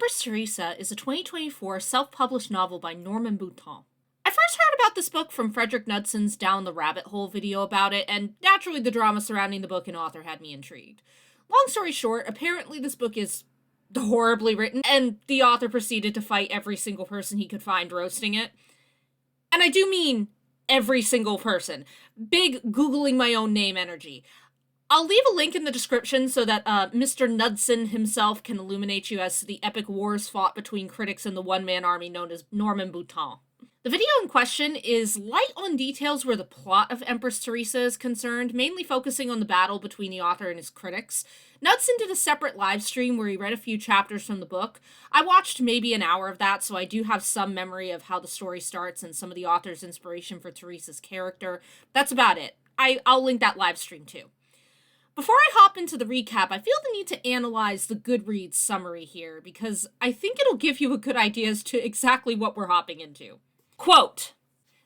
Empress Theresa is a 2024 self-published novel by Norman Boutin. I first heard about this book from Frederick Knudson's Down the Rabbit Hole video about it, and naturally the drama surrounding the book and author had me intrigued. Long story short, apparently this book is horribly written, and the author proceeded to fight every single person he could find roasting it. And I do mean every single person. Big Googling my own name energy. I'll leave a link in the description so that Mr. Knudson himself can illuminate you as to the epic wars fought between critics and the one-man army known as Norman Boutin. The video in question is light on details where the plot of Empress Theresa is concerned, mainly focusing on the battle between the author and his critics. Knudson did a separate live stream where he read a few chapters from the book. I watched maybe an hour of that, so I do have some memory of how the story starts and some of the author's inspiration for Theresa's character. That's about it. I'll link that live stream too. Before I hop into the recap, I feel the need to analyze the Goodreads summary here, because I think it'll give you a good idea as to exactly what we're hopping into. Quote,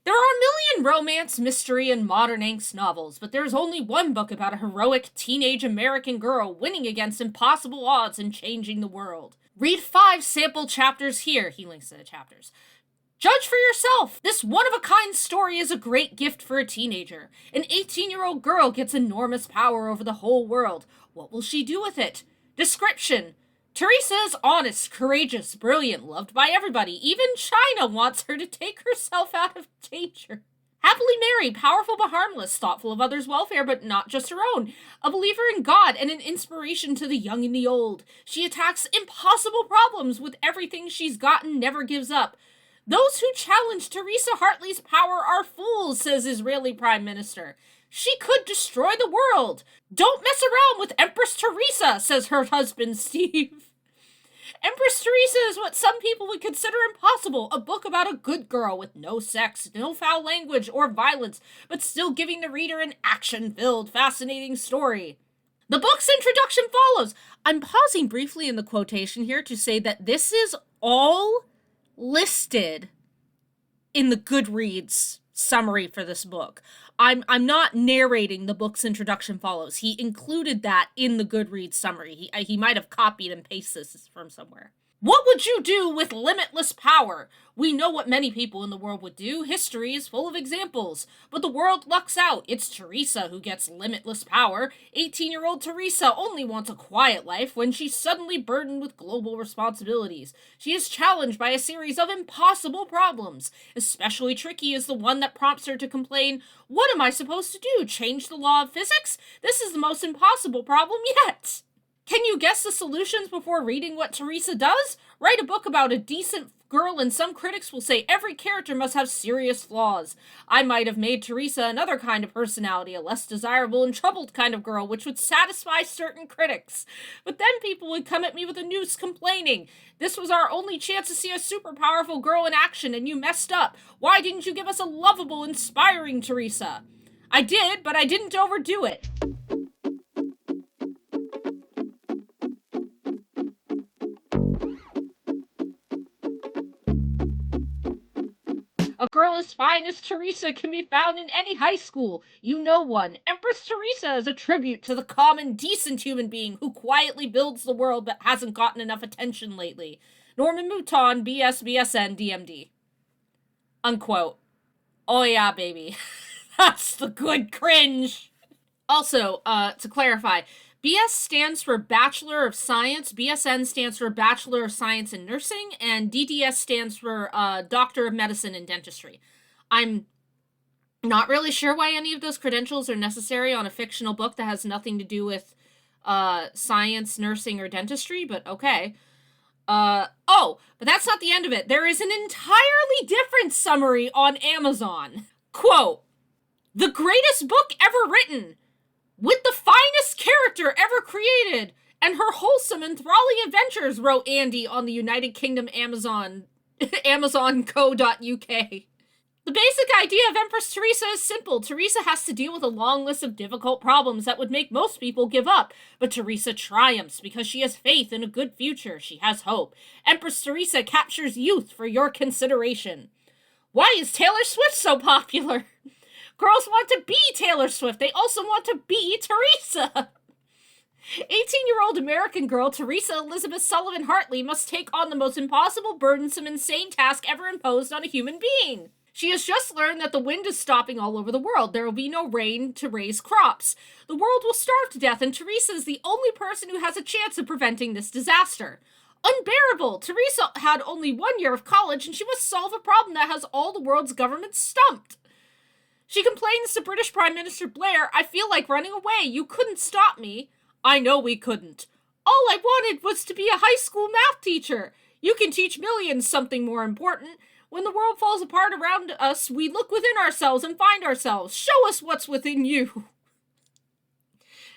"There are a million romance, mystery, and modern angst novels, but there's only one book about a heroic teenage American girl winning against impossible odds and changing the world. Read 5 sample chapters here," he links to the chapters. "Judge for yourself. This one-of-a-kind story is a great gift for a teenager. An 18-year-old girl gets enormous power over the whole world. What will she do with it? Description. Theresa is honest, courageous, brilliant, loved by everybody. Even China wants her to take herself out of danger. Happily married, powerful but harmless, thoughtful of others' welfare but not just her own. A believer in God and an inspiration to the young and the old. She attacks impossible problems with everything she's got and never gives up. Those who challenge Theresa Hartley's power are fools, says Israeli Prime Minister. She could destroy the world. Don't mess around with Empress Theresa, says her husband, Steve. Empress Theresa is what some people would consider impossible, a book about a good girl with no sex, no foul language or violence, but still giving the reader an action-filled, fascinating story. The book's introduction follows. I'm pausing briefly in the quotation here to say that this is all listed in the Goodreads summary for this book. I'm not narrating the book's introduction follows. He included that in the Goodreads summary. He might have copied and pasted this from somewhere. What would you do with limitless power? We know what many people in the world would do. History is full of examples. But the world lucks out. It's Theresa who gets limitless power. 18-year-old Theresa only wants a quiet life when she's suddenly burdened with global responsibilities. She is challenged by a series of impossible problems. Especially tricky is the one that prompts her to complain, "What am I supposed to do? Change the law of physics? This is the most impossible problem yet." Can you guess the solutions before reading what Theresa does? Write a book about a decent girl and some critics will say every character must have serious flaws. I might have made Theresa another kind of personality, a less desirable and troubled kind of girl, which would satisfy certain critics. But then people would come at me with a noose complaining, "This was our only chance to see a super powerful girl in action and you messed up. Why didn't you give us a lovable, inspiring Theresa?" I did, but I didn't overdo it. A girl as fine as Theresa can be found in any high school. You know one. Empress Theresa is a tribute to the common, decent human being who quietly builds the world but hasn't gotten enough attention lately. Norman Boutin, BS, BSN, DMD. Unquote. Oh yeah, baby. That's the good cringe. Also, to clarify, BS stands for Bachelor of Science, BSN stands for Bachelor of Science in Nursing, and DDS stands for Doctor of Medicine in Dentistry. I'm not really sure why any of those credentials are necessary on a fictional book that has nothing to do with science, nursing, or dentistry, but okay. But that's not the end of it. There is an entirely different summary on Amazon. Quote, "The greatest book ever written, with the finest character ever created, and her wholesome, enthralling adventures," wrote Andy on the United Kingdom Amazon, amazonco.uk. The basic idea of Empress Theresa is simple. Theresa has to deal with a long list of difficult problems that would make most people give up. But Theresa triumphs because she has faith in a good future. She has hope. Empress Theresa captures youth for your consideration. Why is Taylor Swift so popular? Girls want to be Taylor Swift. They also want to be Theresa. 18-year-old American girl Theresa Elizabeth Sullivan Hartley must take on the most impossible, burdensome, insane task ever imposed on a human being. She has just learned that the wind is stopping all over the world. There will be no rain to raise crops. The world will starve to death, and Theresa is the only person who has a chance of preventing this disaster. Unbearable! Theresa had only 1 year of college, and she must solve a problem that has all the world's governments stumped. She complains to British Prime Minister Blair, "I feel like running away. You couldn't stop me." "I know we couldn't. All I wanted was to be a high school math teacher. You can teach millions something more important. When the world falls apart around us, we look within ourselves and find ourselves. Show us what's within you."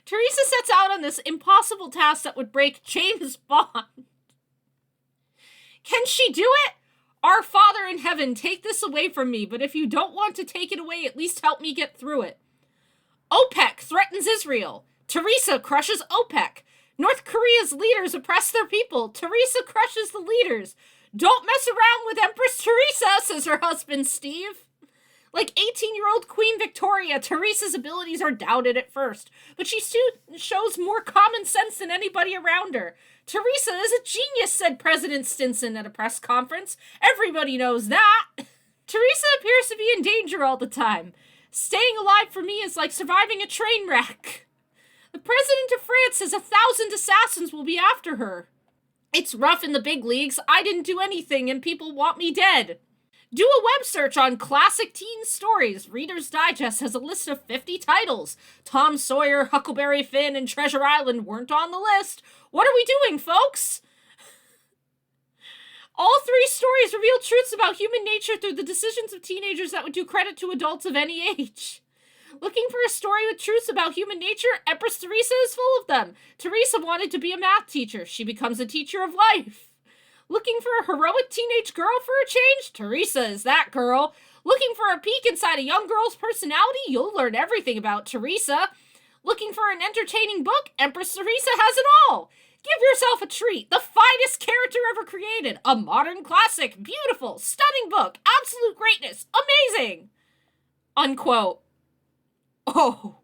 Theresa sets out on this impossible task that would break James Bond. Can she do it? "Our Father in heaven, take this away from me, but if you don't want to take it away, at least help me get through it." OPEC threatens Israel. Theresa crushes OPEC. North Korea's leaders oppress their people. Theresa crushes the leaders. "Don't mess around with Empress Theresa," says her husband Steve. Like 18-year-old Queen Victoria, Theresa's abilities are doubted at first, but she shows more common sense than anybody around her. "Theresa is a genius," said President Stinson at a press conference. "Everybody knows that." Theresa appears to be in danger all the time. "Staying alive for me is like surviving a train wreck." The president of France says 1,000 assassins will be after her. "It's rough in the big leagues. I didn't do anything and people want me dead." Do a web search on classic teen stories. Reader's Digest has a list of 50 titles. Tom Sawyer, Huckleberry Finn, and Treasure Island weren't on the list. What are we doing, folks? All three stories reveal truths about human nature through the decisions of teenagers that would do credit to adults of any age. Looking for a story with truths about human nature? Empress Theresa is full of them. Theresa wanted to be a math teacher. She becomes a teacher of life. Looking for a heroic teenage girl for a change? Theresa is that girl. Looking for a peek inside a young girl's personality? You'll learn everything about Theresa. Looking for an entertaining book? Empress Theresa has it all. Give yourself a treat. The finest character ever created. A modern classic. Beautiful. Stunning book. Absolute greatness. Amazing. Unquote. Oh,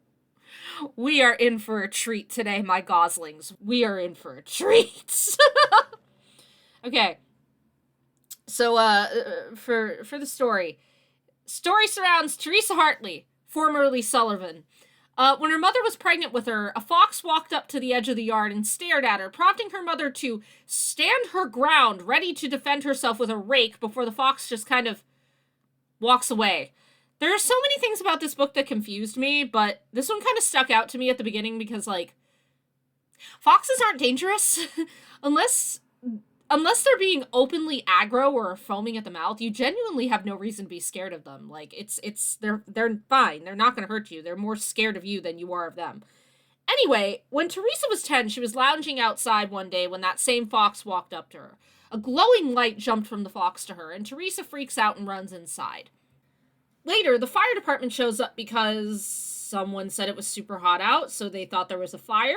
we are in for a treat today, my goslings. We are in for a treat. Okay. So, for the story. Story surrounds Theresa Hartley, formerly Sullivan. When her mother was pregnant with her, a fox walked up to the edge of the yard and stared at her, prompting her mother to stand her ground, ready to defend herself with a rake before the fox just kind of walks away. There are so many things about this book that confused me, but this one kind of stuck out to me at the beginning because, like, foxes aren't dangerous unless they're being openly aggro or foaming at the mouth. You genuinely have no reason to be scared of them. Like, they're fine. They're not going to hurt you. They're more scared of you than you are of them. Anyway, when Theresa was 10, she was lounging outside one day when that same fox walked up to her. A glowing light jumped from the fox to her, and Theresa freaks out and runs inside. Later, the fire department shows up because someone said it was super hot out, so they thought there was a fire.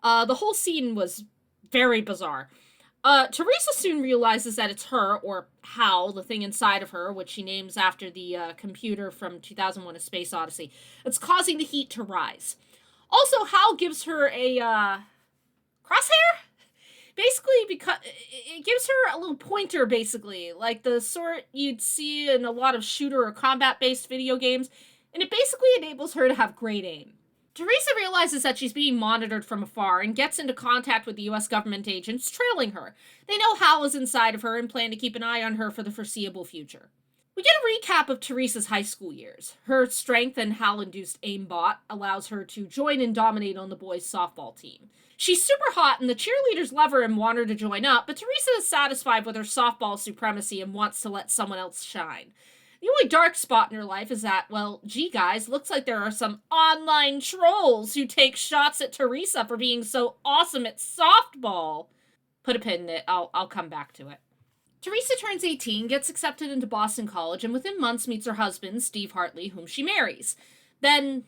The whole scene was very bizarre. Theresa soon realizes that it's her, or Hal, the thing inside of her, which she names after the computer from 2001: A Space Odyssey. It's causing the heat to rise. Also, Hal gives her a crosshair? Basically, because it gives her a little pointer, basically, like the sort you'd see in a lot of shooter or combat-based video games, and it basically enables her to have great aim. Theresa realizes that she's being monitored from afar and gets into contact with the US government agents trailing her. They know Hal is inside of her and plan to keep an eye on her for the foreseeable future. We get a recap of Theresa's high school years. Her strength and Hal-induced aimbot allows her to join and dominate on the boys' softball team. She's super hot and the cheerleaders love her and want her to join up, but Theresa is satisfied with her softball supremacy and wants to let someone else shine. The only dark spot in her life is that, well, gee guys, looks like there are some online trolls who take shots at Theresa for being so awesome at softball. Put a pin in it, I'll come back to it. Theresa turns 18, gets accepted into Boston College, and within months meets her husband, Steve Hartley, whom she marries. Then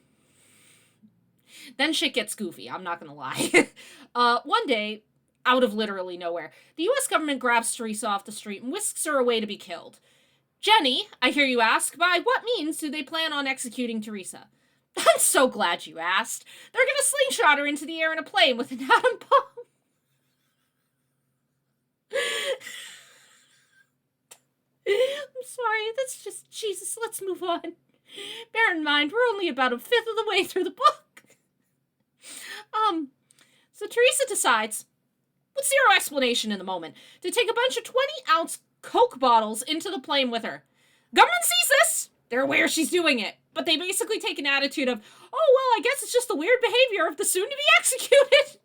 shit gets goofy, I'm not gonna lie. One day, out of literally nowhere, the US government grabs Theresa off the street and whisks her away to be killed. Jenny, I hear you ask, by what means do they plan on executing Theresa? I'm so glad you asked. They're gonna slingshot her into the air in a plane with an atom bomb. I'm sorry, that's just, Jesus, let's move on. Bear in mind, we're only about a fifth of the way through the book. So Theresa decides, with zero explanation in the moment, to take a bunch of 20-ounce Coke bottles into the plane with her. Government sees this. They're aware she's doing it. But they basically take an attitude of, oh, well, I guess it's just the weird behavior of the soon-to-be executed.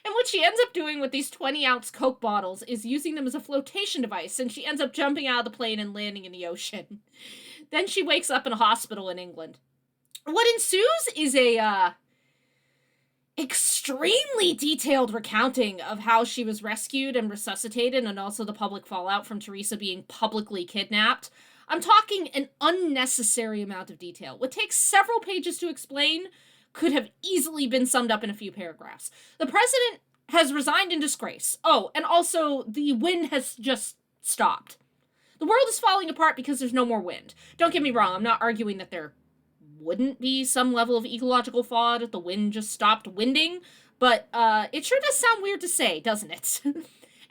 And what she ends up doing with these 20-ounce Coke bottles is using them as a flotation device, and she ends up jumping out of the plane and landing in the ocean. Then she wakes up in a hospital in England. What ensues is a, extremely detailed recounting of how she was rescued and resuscitated, and also the public fallout from Theresa being publicly kidnapped. I'm talking an unnecessary amount of detail. What takes several pages to explain could have easily been summed up in a few paragraphs. The president has resigned in disgrace. Oh, and also the wind has just stopped. The world is falling apart because there's no more wind. Don't get me wrong, I'm not arguing that there wouldn't be some level of ecological fraud if the wind just stopped winding, but it sure does sound weird to say, doesn't it?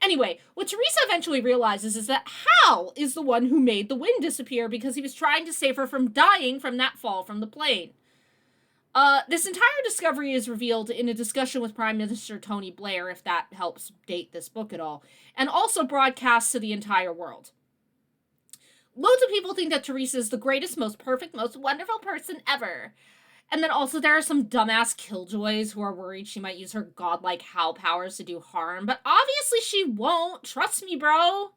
Anyway, what Theresa eventually realizes is that Hal is the one who made the wind disappear because he was trying to save her from dying from that fall from the plane. This entire discovery is revealed in a discussion with Prime Minister Tony Blair, if that helps date this book at all, and also broadcast to the entire world. Loads of people think that Theresa is the greatest, most perfect, most wonderful person ever. And then also there are some dumbass killjoys who are worried she might use her godlike Hal powers to do harm, but obviously she won't. Trust me, bro.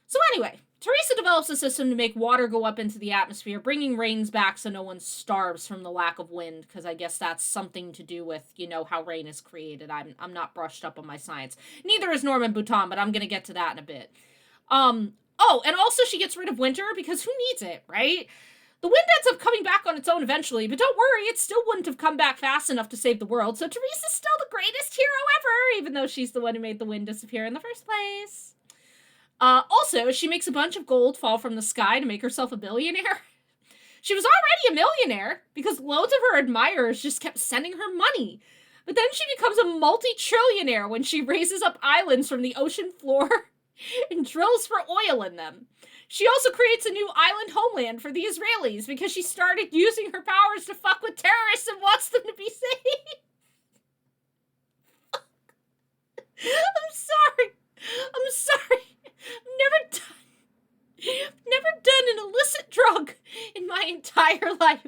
So anyway, Theresa develops a system to make water go up into the atmosphere, bringing rains back so no one starves from the lack of wind, because I guess that's something to do with, how rain is created. I'm not brushed up on my science. Neither is Norman Boutin, but I'm going to get to that in a bit. Oh, and also she gets rid of winter, because who needs it, right? The wind ends up coming back on its own eventually, but don't worry, it still wouldn't have come back fast enough to save the world, so Theresa's still the greatest hero ever, even though she's the one who made the wind disappear in the first place. Also, she makes a bunch of gold fall from the sky to make herself a billionaire. She was already a millionaire, because loads of her admirers just kept sending her money. But then she becomes a multi-trillionaire when she raises up islands from the ocean floor and drills for oil in them. She also creates a new island homeland for the Israelis because she started using her powers to fuck with terrorists and wants them to be safe. I'm sorry. Never done an illicit drug in my entire life.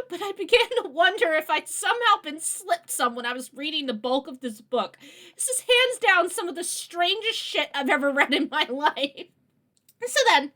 But I began to wonder if I'd somehow been slipped some when I was reading the bulk of this book. This is hands down some of the strangest shit I've ever read in my life. So then,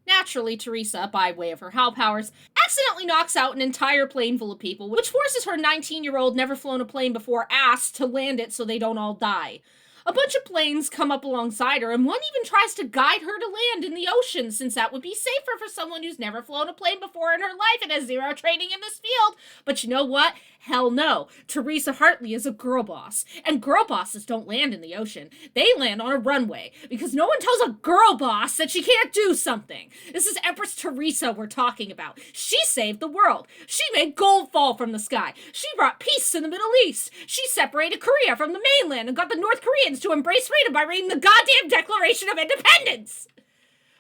naturally Theresa, by way of her Hal powers, accidentally knocks out an entire plane full of people, which forces her 19-year-old never flown a plane before ass to land it so they don't all die. A bunch of planes come up alongside her, and one even tries to guide her to land in the ocean, since that would be safer for someone who's never flown a plane before in her life and has zero training in this field. But you know what? Hell no. Theresa Hartley is a girl boss, and girl bosses don't land in the ocean. They land on a runway, because no one tells a girl boss that she can't do something. This is Empress Theresa we're talking about. She saved the world. She made gold fall from the sky. She brought peace in the Middle East. She separated Korea from the mainland and got the North Koreans to embrace freedom by reading the goddamn Declaration of Independence.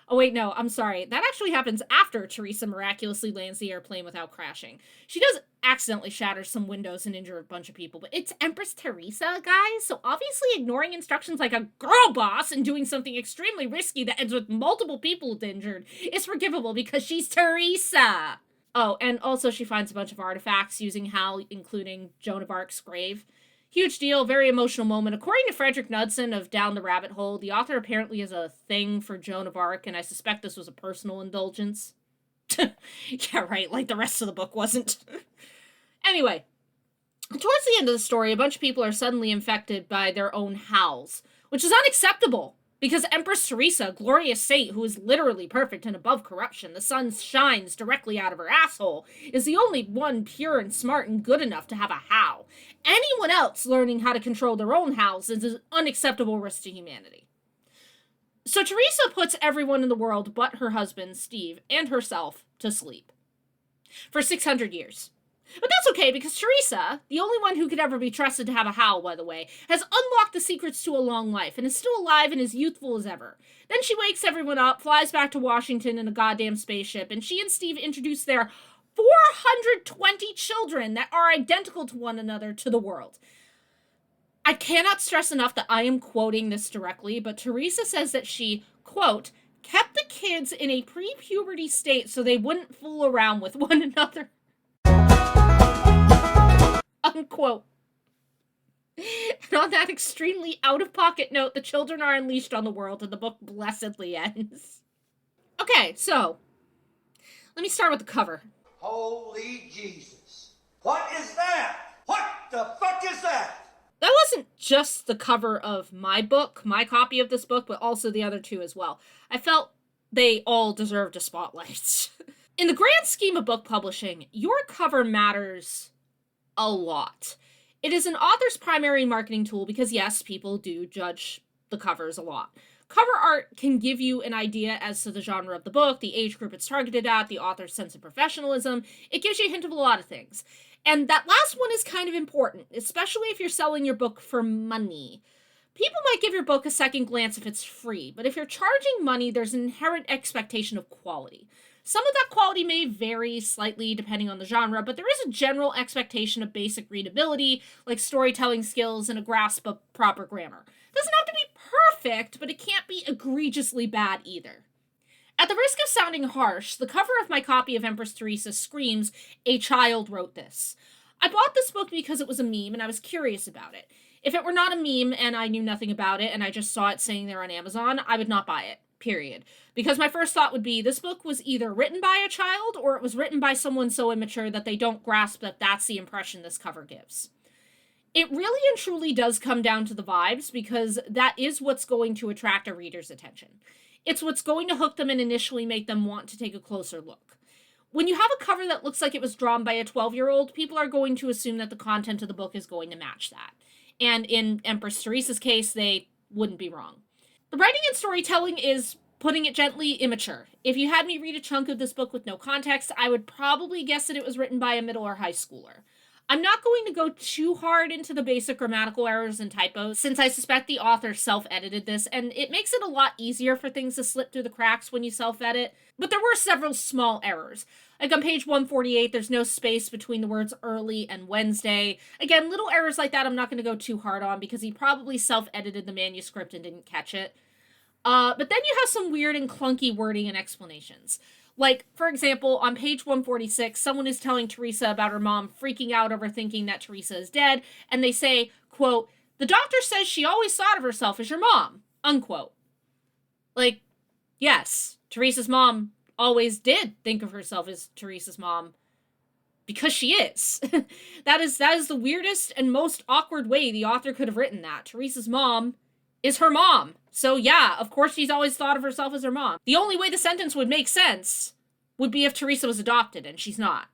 Oh wait, no, I'm sorry. That actually happens after Theresa miraculously lands the airplane without crashing. She does accidentally shatter some windows and injure a bunch of people, but it's Empress Theresa, guys, so obviously ignoring instructions like a girl boss and doing something extremely risky that ends with multiple people injured is forgivable because she's Theresa. Oh, and also she finds a bunch of artifacts using Hal, including Joan of Arc's grave. Huge deal, very emotional moment. According to Frederick Knudsen of Down the Rabbit Hole, the author apparently has a thing for Joan of Arc, and I suspect this was a personal indulgence. Yeah, right, like the rest of the book wasn't. Anyway, towards the end of the story, a bunch of people are suddenly infected by their own Hals, which is unacceptable, because Empress Theresa, glorious saint who is literally perfect and above corruption, the sun shines directly out of her asshole, is the only one pure and smart and good enough to have a Hal. Anyone else learning how to control their own Hals is an unacceptable risk to humanity. So Theresa puts everyone in the world but her husband, Steve, and herself to sleep. for 600 years. But that's okay, because Theresa, the only one who could ever be trusted to have a howl, by the way, has unlocked the secrets to a long life, and is still alive and as youthful as ever. Then she wakes everyone up, flies back to Washington in a goddamn spaceship, and she and Steve introduce their 420 children that are identical to one another to the world. I cannot stress enough that I am quoting this directly, but Theresa says that she, quote, kept the kids in a pre-puberty state so they wouldn't fool around with one another. Unquote. And on that extremely out-of-pocket note, the children are unleashed on the world, and the book blessedly ends. Okay, so, let me start with the cover. Holy Jesus. What is that? What the fuck is that? That wasn't just the cover of my book, my copy of this book, but also the other two as well. I felt they all deserved a spotlight. In the grand scheme of book publishing, your cover matters a lot. It is an author's primary marketing tool because, yes, people do judge the covers a lot. Cover art can give you an idea as to the genre of the book, the age group it's targeted at, the author's sense of professionalism. It gives you a hint of a lot of things. And that last one is kind of important, especially if you're selling your book for money. People might give your book a second glance if it's free, but if you're charging money, there's an inherent expectation of quality. Some of that quality may vary slightly depending on the genre, but there is a general expectation of basic readability, like storytelling skills and a grasp of proper grammar. It doesn't have to be perfect, but it can't be egregiously bad either. At the risk of sounding harsh, the cover of my copy of Empress Theresa screams, "A child wrote this." I bought this book because it was a meme and I was curious about it. If it were not a meme and I knew nothing about it and I just saw it sitting there on Amazon, I would not buy it, period. Because my first thought would be, this book was either written by a child or it was written by someone so immature that they don't grasp that that's the impression this cover gives. It really and truly does come down to the vibes, because that is what's going to attract a reader's attention. It's what's going to hook them and initially make them want to take a closer look. When you have a cover that looks like it was drawn by a 12-year-old, people are going to assume that the content of the book is going to match that. And in Empress Theresa's case, they wouldn't be wrong. The writing and storytelling is, putting it gently, immature. If you had me read a chunk of this book with no context, I would probably guess that it was written by a middle or high schooler. I'm not going to go too hard into the basic grammatical errors and typos, since I suspect the author self-edited this, and it makes it a lot easier for things to slip through the cracks when you self-edit. But there were several small errors. Like on page 148, there's no space between the words early and Wednesday. Again, little errors like that I'm not going to go too hard on, because he probably self-edited the manuscript and didn't catch it. But then you have some weird and clunky wording and explanations. Like, for example, on page 146, someone is telling Theresa about her mom freaking out over thinking that Theresa is dead, and they say, quote, "The doctor says she always thought of herself as your mom," unquote. Like, yes, Theresa's mom always did think of herself as Theresa's mom, because she is. That is the weirdest and most awkward way the author could have written that. Theresa's mom is her mom. So yeah, of course she's always thought of herself as her mom. The only way the sentence would make sense would be if Theresa was adopted, and she's not.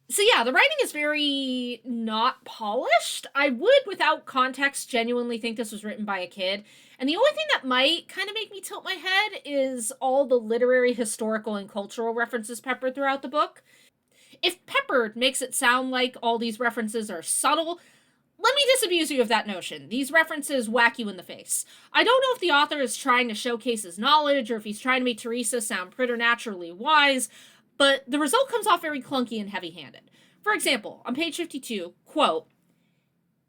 So yeah, the writing is very not polished. I would, without context, genuinely think this was written by a kid. And the only thing that might kind of make me tilt my head is all the literary, historical, and cultural references peppered throughout the book. If peppered makes it sound like all these references are subtle, let me disabuse you of that notion. These references whack you in the face. I don't know if the author is trying to showcase his knowledge or if he's trying to make Theresa sound preternaturally wise, but the result comes off very clunky and heavy-handed. For example, on page 52, quote,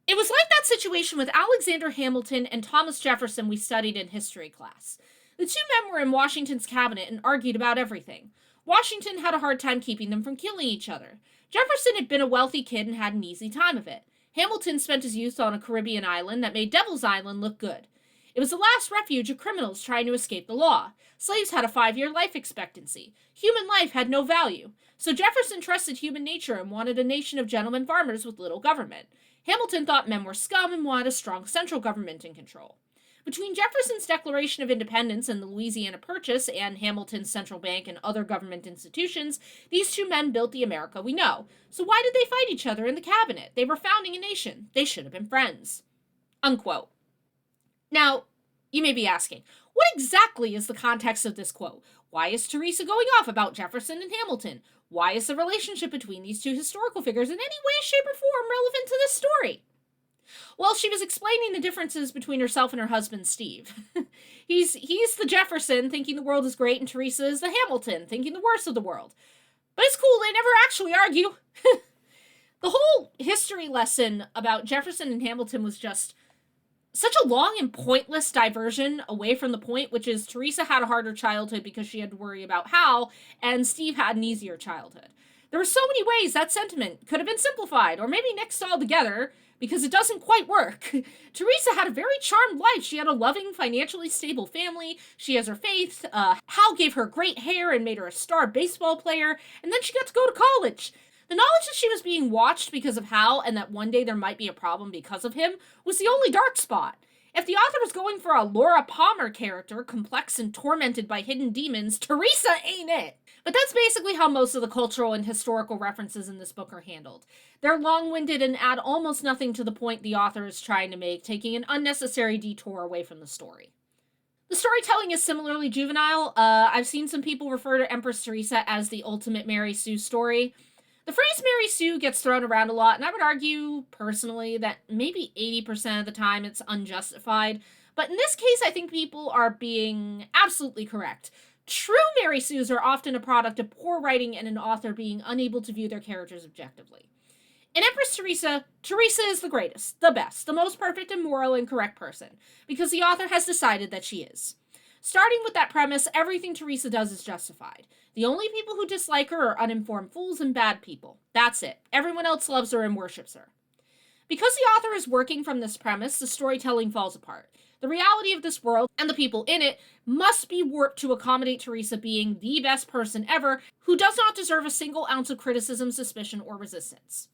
"It was like that situation with Alexander Hamilton and Thomas Jefferson we studied in history class. The two men were in Washington's cabinet and argued about everything. Washington had a hard time keeping them from killing each other. Jefferson had been a wealthy kid and had an easy time of it. Hamilton spent his youth on a Caribbean island that made Devil's Island look good. It was the last refuge of criminals trying to escape the law. Slaves had a 5-year life expectancy. Human life had no value. So Jefferson trusted human nature and wanted a nation of gentlemen farmers with little government. Hamilton thought men were scum and wanted a strong central government in control. Between Jefferson's Declaration of Independence and the Louisiana Purchase and Hamilton's central bank and other government institutions, these two men built the America we know. So why did they fight each other in the cabinet? They were founding a nation. They should have been friends." Unquote. Now, you may be asking, What exactly is the context of this quote? Why is Theresa going off about Jefferson and Hamilton? Why is the relationship between these two historical figures in any way, shape, or form relevant to this story? Well, she was explaining the differences between herself and her husband, Steve. he's the Jefferson, thinking the world is great, and Theresa is the Hamilton, thinking the worst of the world. But it's cool, they never actually argue. The whole history lesson about Jefferson and Hamilton was just such a long and pointless diversion away from the point, which is Theresa had a harder childhood because she had to worry about how, and Steve had an easier childhood. There were so many ways that sentiment could have been simplified, or maybe nixed altogether, because it doesn't quite work. Theresa had a very charmed life. She had a loving, financially stable family. She has her faith. Hal gave her great hair and made her a star baseball player, and then she got to go to college. The knowledge that she was being watched because of Hal and that one day there might be a problem because of him was the only dark spot. If the author was going for a Laura Palmer character, complex and tormented by hidden demons, Theresa ain't it. But that's basically how most of the cultural and historical references in this book are handled. They're long-winded and add almost nothing to the point the author is trying to make, taking an unnecessary detour away from the story. The storytelling is similarly juvenile. I've seen some people refer to Empress Theresa as the ultimate Mary Sue story. The phrase Mary Sue gets thrown around a lot, and I would argue, personally, that maybe 80% of the time it's unjustified. But in this case, I think people are being absolutely correct. True Mary Sues are often a product of poor writing and an author being unable to view their characters objectively. In Empress Theresa, Theresa is the greatest, the best, the most perfect and moral and correct person, because the author has decided that she is. Starting with that premise, everything Theresa does is justified. The only people who dislike her are uninformed fools and bad people. That's it. Everyone else loves her and worships her. Because the author is working from this premise, the storytelling falls apart. The reality of this world and the people in it must be warped to accommodate Theresa being the best person ever, who does not deserve a single ounce of criticism, suspicion, or resistance.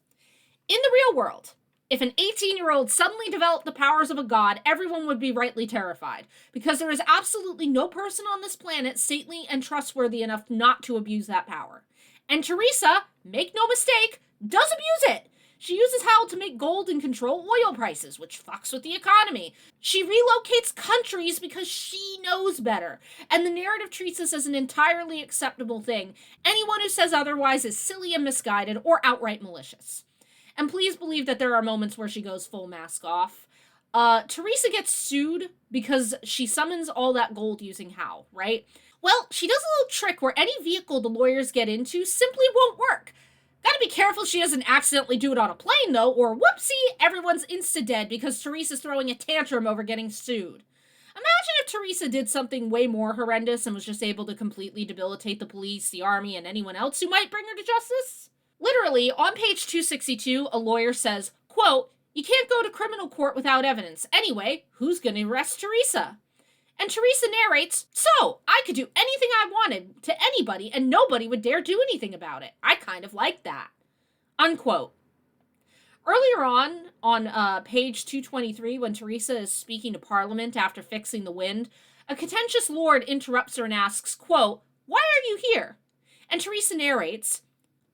In the real world, if an 18-year-old suddenly developed the powers of a god, everyone would be rightly terrified, because there is absolutely no person on this planet saintly and trustworthy enough not to abuse that power. And Theresa, make no mistake, does abuse it. She uses Hal to make gold and control oil prices, which fucks with the economy. She relocates countries because she knows better, and the narrative treats this as an entirely acceptable thing. Anyone who says otherwise is silly and misguided or outright malicious. And please believe that there are moments where she goes full mask off. Theresa gets sued because she summons all that gold using Hal, right? Well, she does a little trick where any vehicle the lawyers get into simply won't work. Gotta be careful she doesn't accidentally do it on a plane, though, or whoopsie, everyone's insta-dead because Theresa's throwing a tantrum over getting sued. Imagine if Theresa did something way more horrendous and was just able to completely debilitate the police, the army, and anyone else who might bring her to justice. Literally, on page 262, a lawyer says, quote, "You can't go to criminal court without evidence. Anyway, who's gonna arrest Theresa?" And Theresa narrates, "So, I could do anything I wanted to anybody and nobody would dare do anything about it. I kind of like that." Unquote. Earlier on page 223, when Theresa is speaking to Parliament after fixing the wind, a contentious lord interrupts her and asks, quote, "Why are you here?" And Theresa narrates,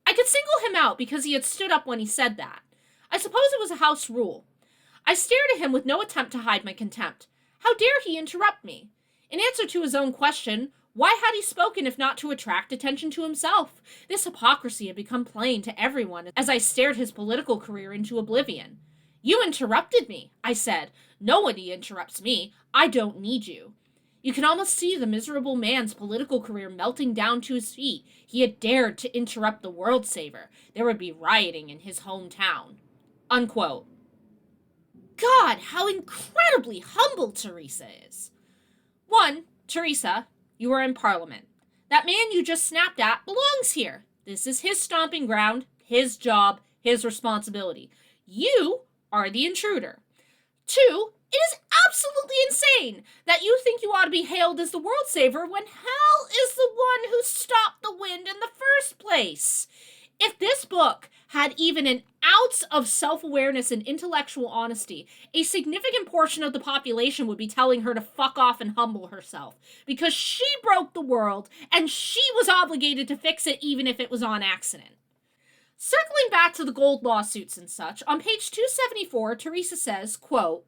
"I could single him out because he had stood up when he said that. I suppose it was a house rule. I stared at him with no attempt to hide my contempt. How dare he interrupt me? In answer to his own question, why had he spoken if not to attract attention to himself? This hypocrisy had become plain to everyone as I stared his political career into oblivion. 'You interrupted me,' I said. 'Nobody interrupts me. I don't need you.' You can almost see the miserable man's political career melting down to his feet. He had dared to interrupt the world saver. There would be rioting in his hometown." Unquote. God, how incredibly humble Theresa is. 1. Theresa, you are in Parliament. That man you just snapped at belongs here. This is his stomping ground, his job, his responsibility. You are the intruder. 2. It is absolutely insane that you think you ought to be hailed as the world saver when Hal is the one who stopped the wind in the first place. If this book had even an ounce of self-awareness and intellectual honesty, a significant portion of the population would be telling her to fuck off and humble herself, because she broke the world and she was obligated to fix it even if it was on accident. Circling back to the gold lawsuits and such, on page 274, Theresa says, quote,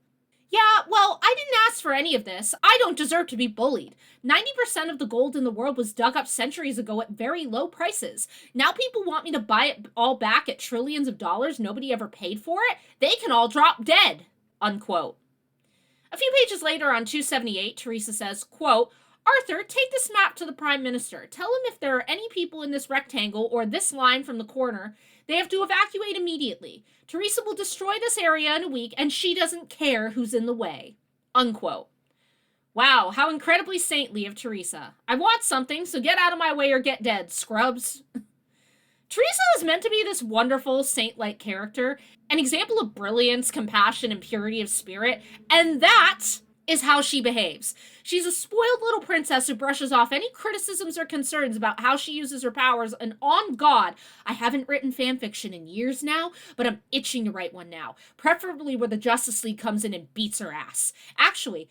Yeah, well, I didn't ask for any of this. I don't deserve to be bullied. 90% of the gold in the world was dug up centuries ago at very low prices. Now people want me to buy it all back at trillions of dollars nobody ever paid for it? They can all drop dead. Unquote. A few pages later on 278, Theresa says, quote, Arthur, take this map to the Prime Minister. Tell him if there are any people in this rectangle or this line from the corner, they have to evacuate immediately. Theresa will destroy this area in a week, and she doesn't care who's in the way. Unquote. Wow, how incredibly saintly of Theresa. I want something, so get out of my way or get dead, scrubs. Theresa is meant to be this wonderful saint-like character, an example of brilliance, compassion, and purity of spirit, and that is how she behaves. She's a spoiled little princess who brushes off any criticisms or concerns about how she uses her powers, and on God, I haven't written fanfiction in years now, but I'm itching to write one now, preferably where the Justice League comes in and beats her ass. Actually,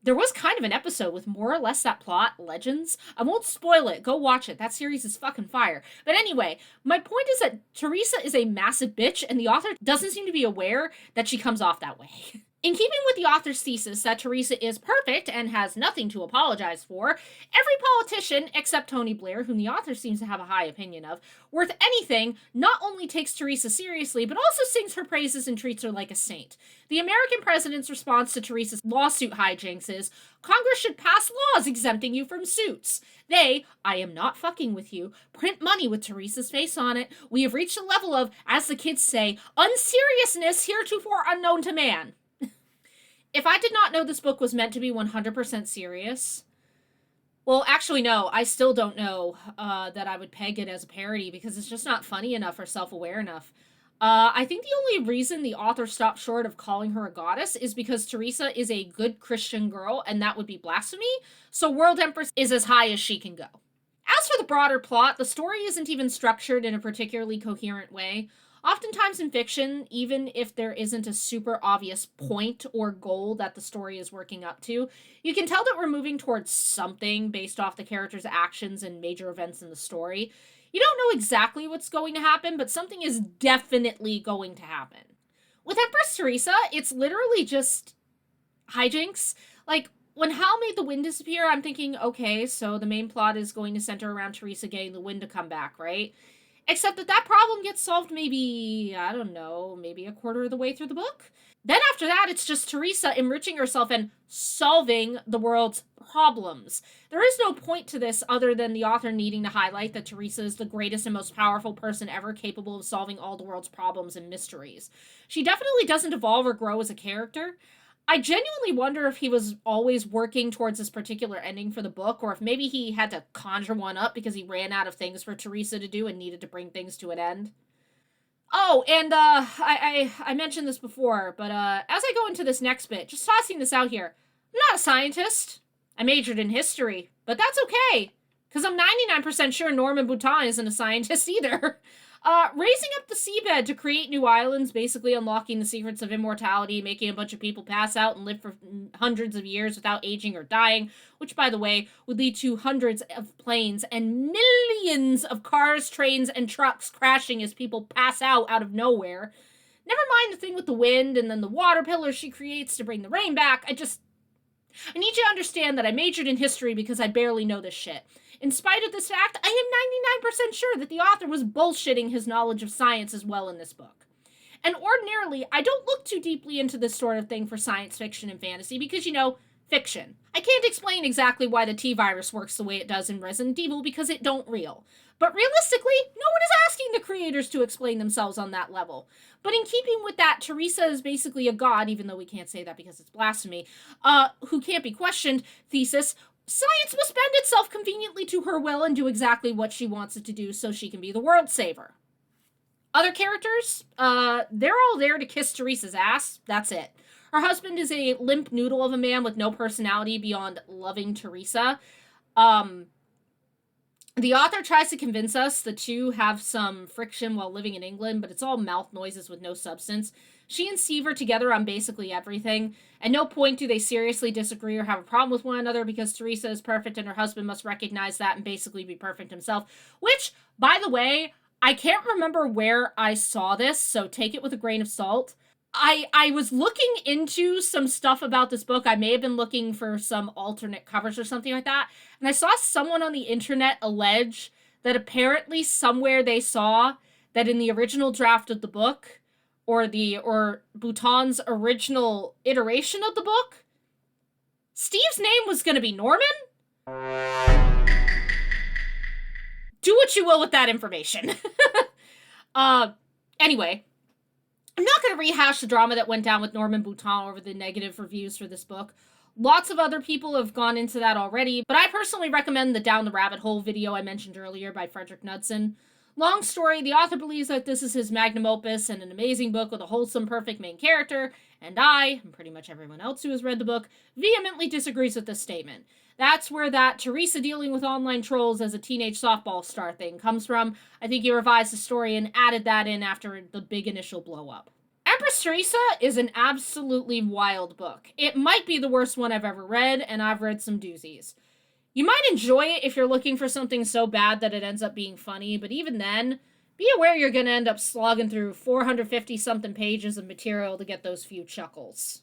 there was kind of an episode with more or less that plot, Legends. I won't spoil it. Go watch it. That series is fucking fire. But anyway, my point is that Theresa is a massive bitch, and the author doesn't seem to be aware that she comes off that way. In keeping with the author's thesis that Theresa is perfect and has nothing to apologize for, every politician, except Tony Blair, whom the author seems to have a high opinion of, worth anything, not only takes Theresa seriously, but also sings her praises and treats her like a saint. The American president's response to Theresa's lawsuit hijinks is, Congress should pass laws exempting you from suits. They, I am not fucking with you, print money with Theresa's face on it. We have reached a level of, as the kids say, unseriousness heretofore unknown to man. If I did not know this book was meant to be 100% serious, well, actually, no, I still don't know that I would peg it as a parody because it's just not funny enough or self-aware enough. I think the only reason the author stopped short of calling her a goddess is because Theresa is a good Christian girl, and that would be blasphemy, so World Empress is as high as she can go. As for the broader plot, the story isn't even structured in a particularly coherent way. Oftentimes in fiction, even if there isn't a super obvious point or goal that the story is working up to, you can tell that we're moving towards something based off the character's actions and major events in the story. You don't know exactly what's going to happen, but something is definitely going to happen. With Empress Theresa, it's literally just hijinks. Like, when Hal made the wind disappear, I'm thinking, okay, so the main plot is going to center around Theresa getting the wind to come back, right? Except that problem gets solved maybe, I don't know, maybe a quarter of the way through the book. Then after that, it's just Theresa enriching herself and solving the world's problems. There is no point to this other than the author needing to highlight that Theresa is the greatest and most powerful person ever capable of solving all the world's problems and mysteries. She definitely doesn't evolve or grow as a character. I genuinely wonder if he was always working towards this particular ending for the book, or if maybe he had to conjure one up because he ran out of things for Theresa to do and needed to bring things to an end. Oh, and I mentioned this before, but as I go into this next bit, just tossing this out here, I'm not a scientist. I majored in history, but that's okay, because I'm 99% sure Norman Boutin isn't a scientist either. Raising up the seabed to create new islands, basically unlocking the secrets of immortality, making a bunch of people pass out and live for hundreds of years without aging or dying, which, by the way, would lead to hundreds of planes and millions of cars, trains, and trucks crashing as people pass out of nowhere. Never mind the thing with the wind and then the water pillars she creates to bring the rain back. I need you to understand that I majored in history because I barely know this shit. In spite of this fact, I am 99% sure that the author was bullshitting his knowledge of science as well in this book. And ordinarily, I don't look too deeply into this sort of thing for science fiction and fantasy because, fiction. I can't explain exactly why the T-virus works the way it does in Resident Evil because it don't real. But realistically, no one is asking the creators to explain themselves on that level. But in keeping with that, Theresa is basically a god, even though we can't say that because it's blasphemy, who can't be questioned, thesis. Science must bend itself conveniently to her will and do exactly what she wants it to do so she can be the world saver. Other characters, they're all there to kiss Theresa's ass. That's it. Her husband is a limp noodle of a man with no personality beyond loving Theresa. The author tries to convince us the two have some friction while living in England, but it's all mouth noises with no substance. She and Steve are together on basically everything. At no point do they seriously disagree or have a problem with one another because Theresa is perfect and her husband must recognize that and basically be perfect himself. Which, by the way, I can't remember where I saw this, so take it with a grain of salt. I was looking into some stuff about this book. I may have been looking for some alternate covers or something like that. And I saw someone on the internet allege that apparently somewhere they saw that in the original draft of the book, or Boutin's original iteration of the book, Steve's name was going to be Norman. Do what you will with that information. Anyway, I'm not going to rehash the drama that went down with Norman Boutin over the negative reviews for this book. Lots of other people have gone into that already, but I personally recommend the Down the Rabbit Hole video I mentioned earlier by Frederick Knudsen. Long story, the author believes that this is his magnum opus and an amazing book with a wholesome, perfect main character, and I, and pretty much everyone else who has read the book, vehemently disagrees with this statement. That's where that Theresa dealing with online trolls as a teenage softball star thing comes from. I think he revised the story and added that in after the big initial blow-up. Empress Theresa is an absolutely wild book. It might be the worst one I've ever read, and I've read some doozies. You might enjoy it if you're looking for something so bad that it ends up being funny, but even then, be aware you're going to end up slogging through 450-something pages of material to get those few chuckles.